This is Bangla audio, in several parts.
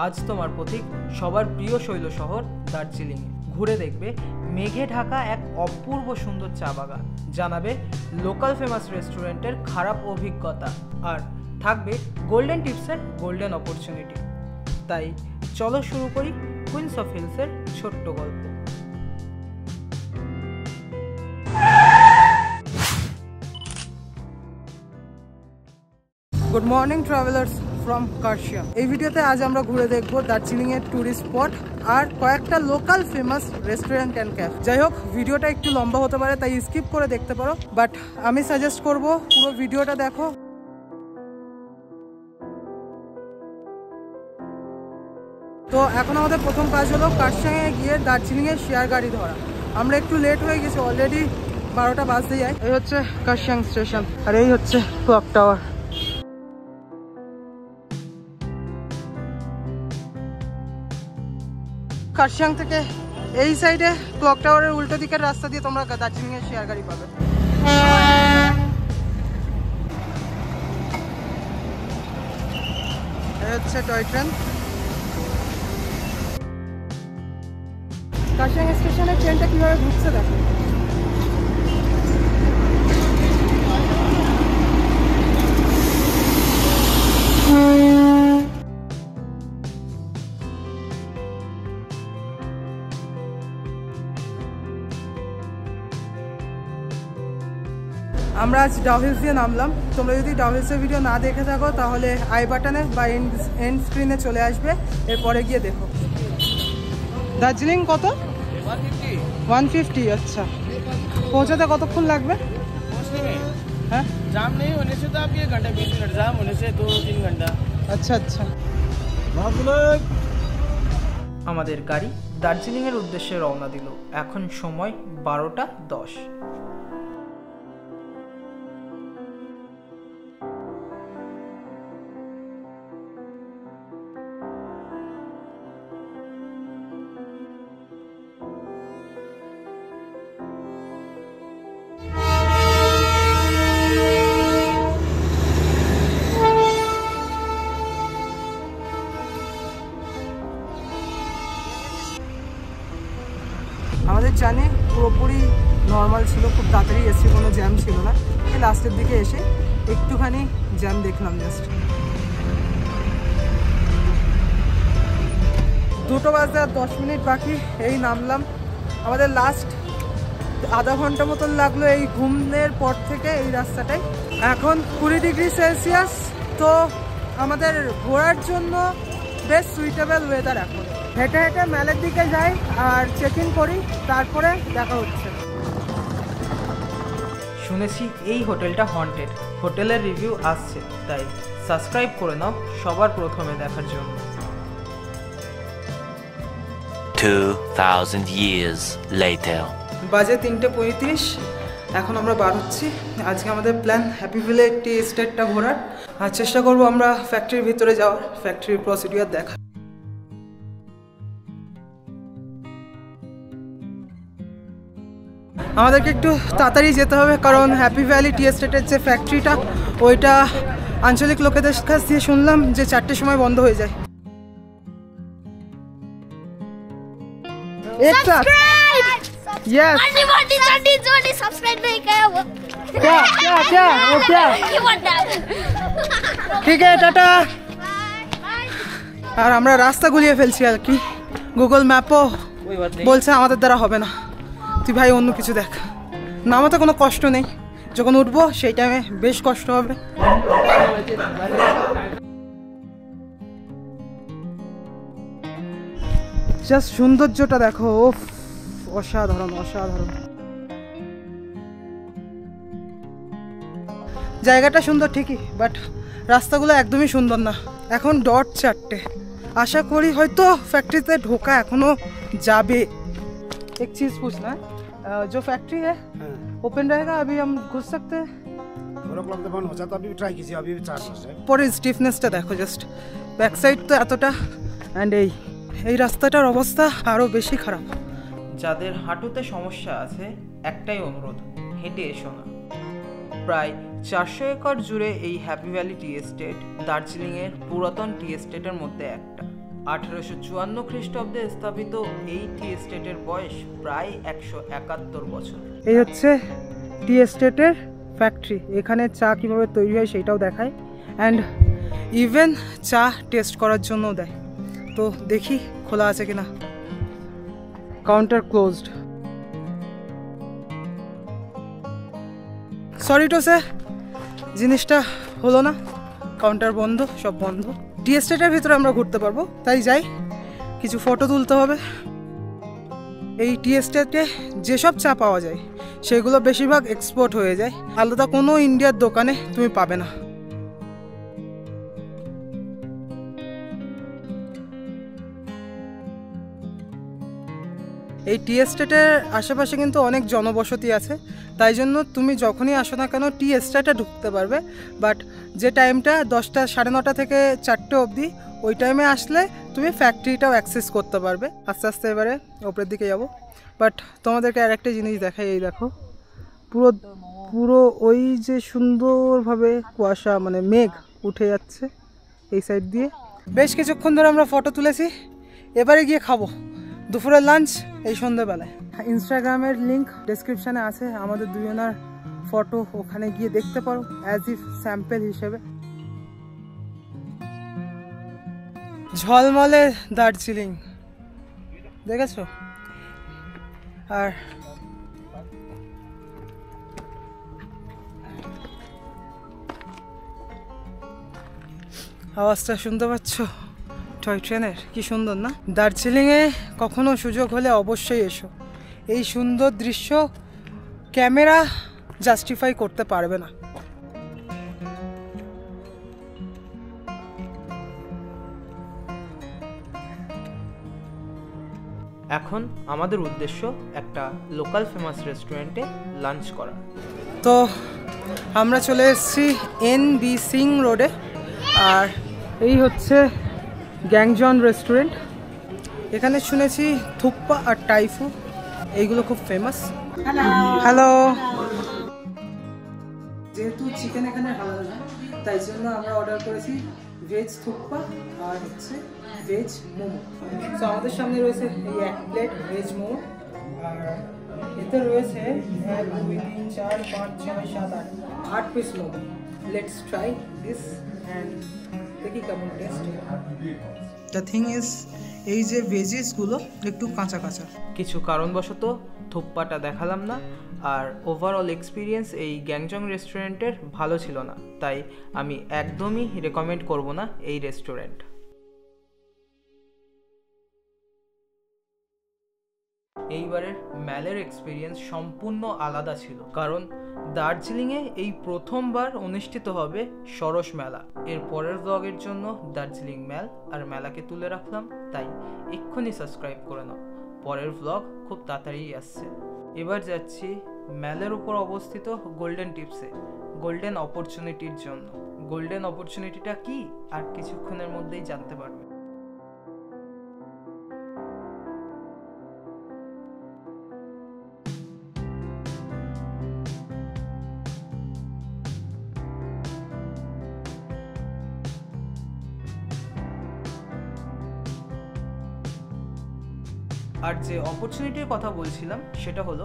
আজ তোমার পথিক সবার প্রিয় শৈল শহর দার্জিলিংয়ে ঘুরে দেখবে মেঘে ঢাকা এক অপূর্ব সুন্দর চা বাগান, জানাবে লোকাল ফেমাস রেস্টুরেন্টের খারাপ অভিজ্ঞতা, আর থাকবে গোল্ডেন টিপসের গোল্ডেন অপরচুনিটি। তাই চলো শুরু করি কুইন্স অফ হিলসের ছোট্ট গল্প। Good morning travellers from Kurseong. এই ভিডিওতে আজ আমরা ঘুরে দেখবো দার্জিলিংয়ের ট্যুরিস্ট স্পট আর কয়েকটা local famous restaurant and cafe. যাই হোক, ভিডিওটা একটু লম্বা হতে পারে, তাই স্কিপ করে দেখতে পারো, বাট আমি সাজেস্ট করব পুরো ভিডিওটা দেখো। তো এখন আমাদের প্রথম কাজ হলো কার্শিয়াংয়ে গিয়ে দার্জিলিংয়ের শেয়ার গাড়ি ধরা। আমরা একটু লেট হয়ে গেছি, অলরেডি 12টা বাজতে যায়। এই হচ্ছে কার্শিয়াং স্টেশন আর এই হচ্ছে ক্লক টাওয়ার। কার্শিয়াং থেকে এই সাইডে ক্লক টাওয়ারের উল্টো দিকের রাস্তা দিয়ে তোমরা দার্জিলিং এর শেয়ার গাড়ি পাবে। এই হচ্ছে টয় ট্রেন। কার্শিয়াং স্টেশনের ট্রেনটা কিভাবে ঘুরছে দেখো। আমরা আজ ডাউ হিলস দিয়ে নামলাম। তোমরা যদি ডাউ হিলসের ভিডিও না দেখে থাকো তাহলে আই বাটনে বা এন্ড স্ক্রিনে চলে আসবে, এরপরে গিয়ে দেখো। দার্জিলিং কত? 150। আচ্ছা, পৌঁছাতে কতক্ষণ লাগবে? হ্যাঁ, जाम नहीं होने से तो आप 1 घंटा 20 मिनट, जाम होने से 2-3 घंटा। अच्छा अच्छा। আমাদের গাড়ি দার্জিলিংয়ের উদ্দেশ্যে রওনা দিল। এখন সময় 12টা 10। আমাদের জার্নি পুরোপুরি নর্মাল ছিল, খুব তাড়াতাড়ি এসেছি, কোনো জ্যাম ছিল না। এই লাস্টের দিকে এসে একটুখানি জ্যাম দেখলাম জাস্ট। 2টো বাজতে আর 10 মিনিট বাকি, এই নামলাম। আমাদের লাস্ট আধা ঘন্টা মতন লাগলো এই ঘুমের পর থেকে এই রাস্তাটাই। এখন 20 ডিগ্রি সেলসিয়াস, তো আমাদের ঘোরার জন্য বেশ সুইটেবল ওয়েদার। এখন হেঁটে হেঁটে মেলের দিকে যাই আর চেক ইন করি, তারপরে দেখা হচ্ছে। শুনেছি এই হোটেলটা হন্টেড, হোটেলের রিভিউ আসছে, তাই সাবস্ক্রাইব করে নাও সবার প্রথমে দেখার জন্য। 2000 years later বাজে 3:35। এখন আমরা বার হচ্ছি। আজকে আমাদের প্ল্যান হ্যাপি ভ্যালি টি এস্টেটটা ঘোরার, আর চেষ্টা করবো আমরা ফ্যাক্টরির ভিতরে যাওয়ার, ফ্যাক্টরির প্রসিডিউর দেখা। আমাদেরকে একটু তাড়াতাড়ি যেতে হবে, কারণ হ্যাপি ভ্যালি টি এস্টেটের যে ফ্যাক্টরিটা ওইটা আঞ্চলিক লোকেদের কাছ দিয়ে শুনলাম যে 4টের সময় বন্ধ হয়ে যায়। ঠিক আছে, টাটা। আর আমরা রাস্তা গুলিয়ে ফেলছি আর কি, গুগল ম্যাপও বলছে আমাদের দ্বারা হবে না, তুই ভাই অন্য কিছু দেখ। নামাতে কোনো কষ্ট নেই, যখন উঠবো সেই টাইমে বেশ কষ্ট হবে। জাস্ট সৌন্দর্যটা দেখো, ওফ, অসাধারণ অসাধারণ। জায়গাটা সুন্দর ঠিকই, বাট রাস্তাগুলো একদমই সুন্দর না। এখন 4:00। আশা করি হয়তো ফ্যাক্টরিতে ঢোকা এখনো যাবে। एक चीज पूछना है, जो फैक्ट्री है ओपन रहेगा? अभी हम घुस सकते हैं? 4 o'clock बंद हो जाता, अभी भी ट्राई कीजिए, अभी भी 4 बजे। পরে স্টিফনেসটা দেখো, জাস্ট ব্যাক সাইড তো এতটা, অ্যান্ড এই রাস্তাটার অবস্থা আরও বেশি খারাপ। যাদের হাঁটুতে সমস্যা আছে একটাই অনুরোধ, হেঁটে এসো না। প্রায় 400 একর জুড়ে এই হ্যাপি ভ্যালি টি এস্টেট দার্জিলিংয়ের পুরাতন টি এস্টেটের মধ্যে একটা। 1854 খ্রিস্টাব্দে স্থাপিত এই টি এস্টেটের বয়স প্রায় 171 বছর। এই হচ্ছে টি এস্টেটের ফ্যাক্টরি। এখানে চা কীভাবে তৈরি হয় সেটাও দেখায়, অ্যান্ড ইভেন চা টেস্ট করার জন্যও দেয়। তো দেখি খোলা আছে কিনা। Counter closed. Sorry to say, জিনিসটা হলো না, কাউন্টার বন্ধ, সব বন্ধ। টি এস্টেটের ভিতরে আমরা ঘুরতে পারবো, তাই যাই, কিছু ফটো তুলতে হবে। এই টি এস্টেটে যেসব চা পাওয়া যায় সেগুলো বেশিরভাগ এক্সপোর্ট হয়ে যায়, আলাদা কোনো ইন্ডিয়ার দোকানে তুমি পাবে না। এই টি এস্টেটের আশেপাশে কিন্তু অনেক জনবসতি আছে, তাই জন্য তুমি যখনই আসো না কেন টি এস্টেটে ঢুকতে পারবে। বাট যে টাইমটা 10টা, 9:30 থেকে 4টে অবধি, ওই টাইমে আসলে তুমি ফ্যাক্টরিটাও অ্যাক্সেস করতে পারবে। আস্তে আস্তে এবারে ওপরের দিকে যাব। বাট তোমাদেরকে আর একটা জিনিস দেখাই, এই দেখো পুরো পুরো ওই যে সুন্দরভাবে কুয়াশা, মানে মেঘ উঠে যাচ্ছে এই সাইড দিয়ে। বেশ কিছুক্ষণ ধরে আমরা ফটো তুলেছি, এবারে গিয়ে খাবো দুপুরের লাঞ্চ এই সন্ধ্যেবেলায়। ইনস্টাগ্রামের লিঙ্ক ডেসক্রিপশানে আছে, আমাদের দুজনের ফটো ওখানে গিয়ে দেখতে পারো অ্যাজ ইফ স্যাম্পল হিসেবে। ঝলমলে দার্জিলিং দেখেছো? আর আওয়াজটা শুনতে পাচ্ছ টয় ট্রেনের? কি সুন্দর না? দার্জিলিংয়ে কখনো সুযোগ হলে অবশ্যই এসো। এই সুন্দর দৃশ্য ক্যামেরা জাস্টিফাই করতে পারবে না। এখন আমাদের উদ্দেশ্য একটা লোকাল ফেমাস রেস্টুরেন্টে লাঞ্চ করা। তো আমরা চলে এসেছি NB সিং রোডে, আর এই হচ্ছে গ্যাংজন রেস্টুরেন্ট। এখানে শুনেছি থুপ্পা আর টাইফু এইগুলো খুব ফেমাস। হ্যালো। যেহেতু চিকেন এখানে হালাল না, তাই জন্য আমরা অর্ডার করেছি ভেজ থুপ্পা আর হচ্ছে ভেজ মোমো। তো আমাদের সামনে রয়েছে এই 1 প্লেট ভেজ মোমো, আর এতে রয়েছে 1 2 3 4 5 6 7 8 piece momo. Let's try this and দেখি কেমন টেস্ট। দ্য থিং ইজ, এই যে ভেজিসগুলো একটু কাঁচা কাঁচা। কিছু কারণবশত থুপ্পাটা দেখালাম না, আর ওভারঅল এক্সপিরিয়েন্স এই গ্যাংজং রেস্টুরেন্টের ভালো ছিল না, তাই আমি একদমই রেকমেন্ড করব না এই রেস্টুরেন্ট। এইবারের ম্যালের এক্সপিরিয়েন্স সম্পূর্ণ আলাদা ছিল, কারণ দার্জিলিংয়ে এই প্রথমবার অনুষ্ঠিত হবে সরস মেলা। এর পরের ব্লগের জন্য দার্জিলিং ম্যাল আর মেলাকে তুলে রাখলাম, তাই এক্ষুনি সাবস্ক্রাইব করে নাও, পরের ব্লগ খুব তাড়াতাড়ি আসছে। এবার যাচ্ছি ম্যালের উপর অবস্থিত গোল্ডেন টিপসে গোল্ডেন অপরচুনিটির জন্য। গোল্ডেন অপরচুনিটিটা কি আর কিছুক্ষণের মধ্যেই জানতে পারবে। আর যে অপরচুনিটির কথা বলছিলাম সেটা হলো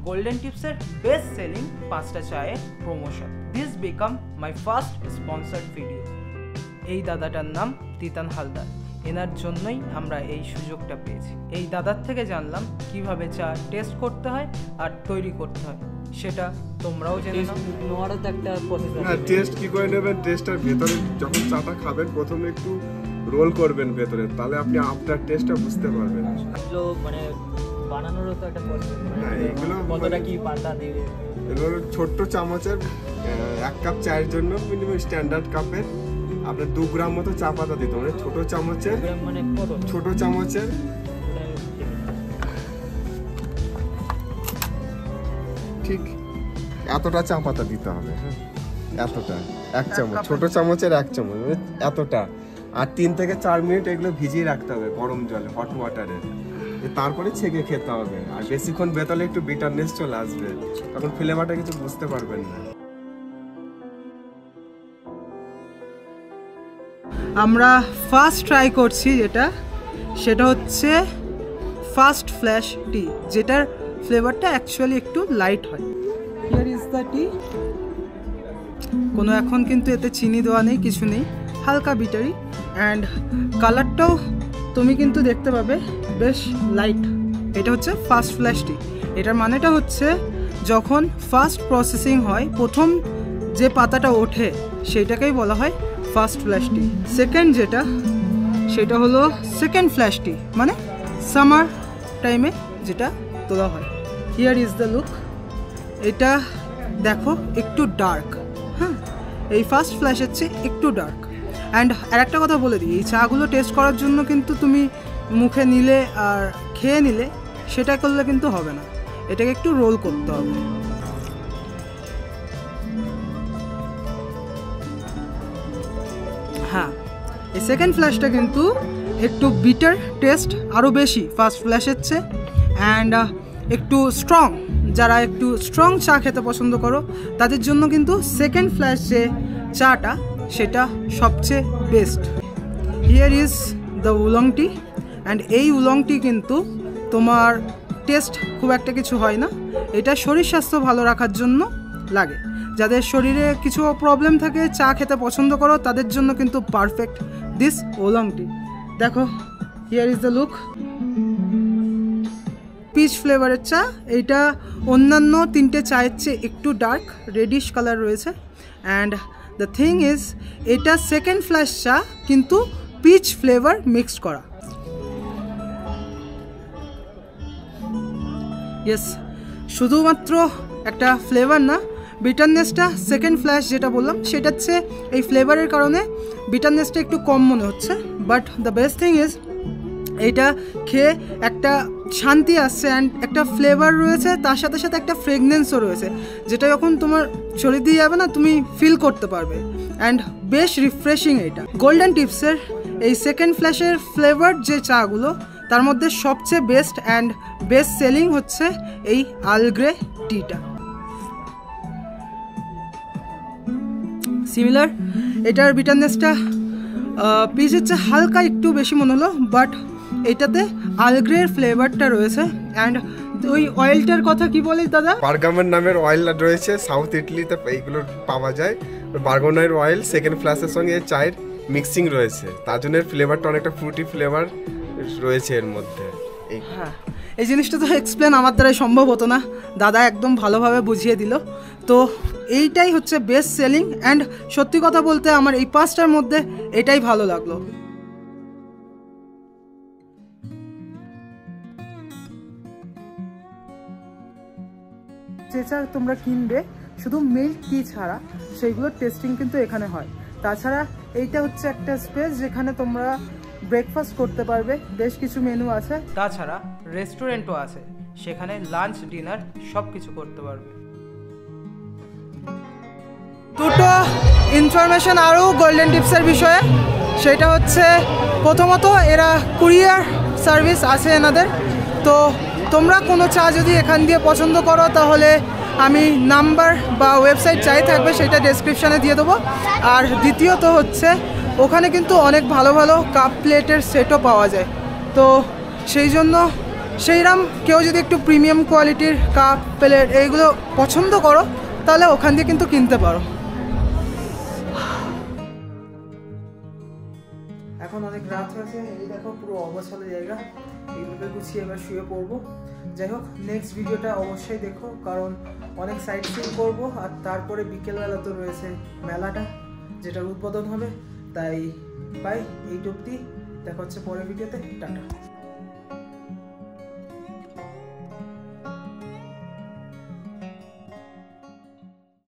গোল্ডেন টিপসের বেস্ট সেলিং 5টা চায়ের promotion. This become my first sponsored video. এই দাদাটার নাম তিতান হালদার, এনার জন্যই আমরা এই সুযোগটা পেয়েছি। এই দাদার থেকে জানলাম কিভাবে চা টেস্ট করতে হয় আর তৈরি করতে হয়, সেটা তোমরাও জেনে নাও। নেওয়ারও তো একটা প্রসেস আছে। হ্যাঁ, টেস্ট কি করে নেবেন? টেস্টার ভেতরে যখন চাটা খাবেন প্রথমে একটু রোল করবেন ভেতরে, তাহলে আপনি আফটার টেস্টটা বুঝতে পারবেন। এগুলো মানে বানানোরও তো একটা প্রসেস। হ্যাঁ, এগুলো কতটা কি পাতা দিবে? এগুলো ছোট্ট চামচের 1 কাপ চায়ের জন্য মিনিমাম স্ট্যান্ডার্ড কাপের আপনার 2 গ্রাম মতো চা পাতা দিতে হবে। ছোট চামচের, মানে কত? ছোট চামচের ঠিক এতটা চা পাতা দিতে হবে। হ্যাঁ, এতটা 1 চামচ, ছোট চামচের 1 চামচ, মানে এতটা। আর 3 থেকে 4 মিনিট এগুলো ভিজিয়ে রাখতে হবে গরম জলে, হট ওয়াটারে। তারপরে ছেঁকে খেতে হবে। আর বেশিক্ষণ বেতালে একটু বিটারনেস চলে আসবে, তখন ফ্লেভারটা কিছু বুঝতে পারবেন না। আমরা ফার্স্ট ট্রাই করছি সেটা হচ্ছে ফার্স্ট ফ্ল্যাশ টি, যেটার ফ্লেভারটা অ্যাকচুয়ালি একটু লাইট হয়। হিয়ার ইজ দ্য টি। কোনো এখন কিন্তু এতে চিনি দেওয়া নেই, কিছু নেই, হালকা বিটারি, অ্যান্ড কালারটাও তুমি কিন্তু দেখতে পাবে বেশ লাইট। এটা হচ্ছে ফার্স্ট ফ্ল্যাশ টি। এটার মানেটা হচ্ছে যখন ফার্স্ট প্রসেসিং হয়, প্রথম যে পাতাটা ওঠে সেইটাকেই বলা হয় ফার্স্ট ফ্ল্যাশ টি। সেকেন্ড সেটা হলো সেকেন্ড ফ্ল্যাশ টি, মানে সামার টাইমে যেটা তোলা হয়। Here is the look. এটা দেখো একটু ডার্ক, হ্যাঁ, এই ফার্স্ট ফ্ল্যাশের চেয়ে একটু ডার্ক। অ্যান্ড আরেকটা কথা বলে দিই, এই চাগুলো টেস্ট করার জন্য কিন্তু তুমি মুখে নিলে আর খেয়ে নিলে সেটা করলে কিন্তু হবে না, এটাকে একটু রোল করতে হবে। হ্যাঁ, এই সেকেন্ড ফ্ল্যাশটা কিন্তু একটু বিটার টেস্ট আরও বেশি ফার্স্ট ফ্ল্যাশের চেয়ে, অ্যান্ড একটু স্ট্রং, যারা একটু স্ট্রং চা খেতে পছন্দ করো তাদের জন্য কিন্তু সেকেন্ড ফ্ল্যাশ যে চাটা সেটা সবচেয়ে best. Here is the oolong tea, and এই উলং টি কিন্তু তোমার টেস্ট খুব একটা কিছু হয় না, এটা শরীর স্বাস্থ্য ভালো রাখার জন্য লাগে। যাদের শরীরে কিছু প্রবলেম থাকে, চা খেতে পছন্দ করো, তাদের জন্য কিন্তু পারফেক্ট দিস ওলং টি। দেখো, here is the look. Peach ফ্লেভারের চা, এইটা অন্যান্য তিনটে চায়ের চেয়ে একটু ডার্ক রেডিশ কালার রয়েছে, অ্যান্ড দ্য থিং ইজ এটা সেকেন্ড ফ্ল্যাশ চা কিন্তু পিচ ফ্লেভার মিক্সড করা। ইয়েস, শুধুমাত্র একটা ফ্লেভার না, বিটারনেসটা সেকেন্ড ফ্ল্যাশ যেটা বললাম সেটার চেয়ে এই ফ্লেভারের কারণে বিটারনেসটা একটু কম মনে হচ্ছে, but the best thing is এইটা খেয়ে একটা শান্তি আসছে, অ্যান্ড একটা ফ্লেভার রয়েছে, তার সাথে সাথে একটা ফ্রেগনেন্সও রয়েছে, যেটা যখন তোমার শরীর দিয়ে যাবে না তুমি ফিল করতে পারবে, অ্যান্ড বেশ রিফ্রেশিং। এইটা গোল্ডেন টিপসের এই সেকেন্ড ফ্ল্যাশের ফ্লেভার যে চাগুলো তার মধ্যে সবচেয়ে বেস্ট অ্যান্ড বেস্ট সেলিং হচ্ছে এই আর্ল গ্রে টিটা। সিমিলার, এটার বিটারনেসটা পিচের চেয়ে হালকা একটু বেশি মনে হলো, বাট এটাতে আর্ল গ্রের ফ্লেভারটা রয়েছে। অ্যান্ড ওই অয়েলটার কথা কি বলিস দাদা? বার্গামের নামের অয়েল রয়েছে, সাউথ ইটালিতে এইগুলো পাওয়া যায়। বার্গনের অয়েল সেকেন্ড ফ্ল্যাশের সঙ্গে চায়ের মিক্সিং রয়েছে, তার জন্য ফ্লেভারটা অনেকটা ফ্রুটি ফ্লেভার রয়েছে এর মধ্যে। হ্যাঁ, এই জিনিসটা তো এক্সপ্লেন আমার দ্বারাই সম্ভব হতো না, দাদা একদম ভালোভাবে বুঝিয়ে দিল। তো এইটাই হচ্ছে বেস্ট সেলিং, অ্যান্ড সত্যি কথা বলতে আমার এই পাঁচটার মধ্যে এটাই ভালো লাগলো। যে চা তোমরা কিনবে শুধু মিল্ক টি ছাড়া, সেইগুলোর টেস্টিং কিন্তু এখানে হয়। তাছাড়া এইটা হচ্ছে একটা স্পেস যেখানে তোমরা ব্রেকফাস্ট করতে পারবে, বেশ কিছু মেনু আছে। তাছাড়া রেস্টুরেন্টও আছে, সেখানে লাঞ্চ ডিনার সব কিছু করতে পারবে। দুটো ইনফরমেশন আরও গোল্ডেন টিপসের বিষয়ে, সেটা হচ্ছে প্রথমত এরা কুরিয়ার সার্ভিস আছে এনাদের। তো তোমরা কোনো চা যদি এখান দিয়ে পছন্দ করো তাহলে আমি নাম্বার বা ওয়েবসাইট চাই থাকবে, সেটা ডেসক্রিপশানে দিয়ে দেবো। আর দ্বিতীয়ত হচ্ছে ওখানে কিন্তু অনেক ভালো ভালো কাপ প্লেটের সেটও পাওয়া যায়। তো সেই জন্য সেইরকম কেউ যদি একটু প্রিমিয়াম কোয়ালিটির কাপ প্লেট এইগুলো পছন্দ করো তাহলে ওখান দিয়ে কিন্তু কিনতে পারো। এখন অনেক রাত হয়েছে, এই দেখো পুরো অবসল জায়গা, এইভাবে গুছিয়ে এবার শুয়ে পড়বো। যাই হোক, নেক্সট ভিডিওটা অবশ্যই দেখো, কারণ অনেক সাইট সিন করবো, আর তারপরে বিকেলবেলা তো রয়েছে মেলাটা যেটার উদ্বোধন হবে। তাই বাই, এই টুকটি দেখা হচ্ছে পরের ভিডিওতে, টাটা।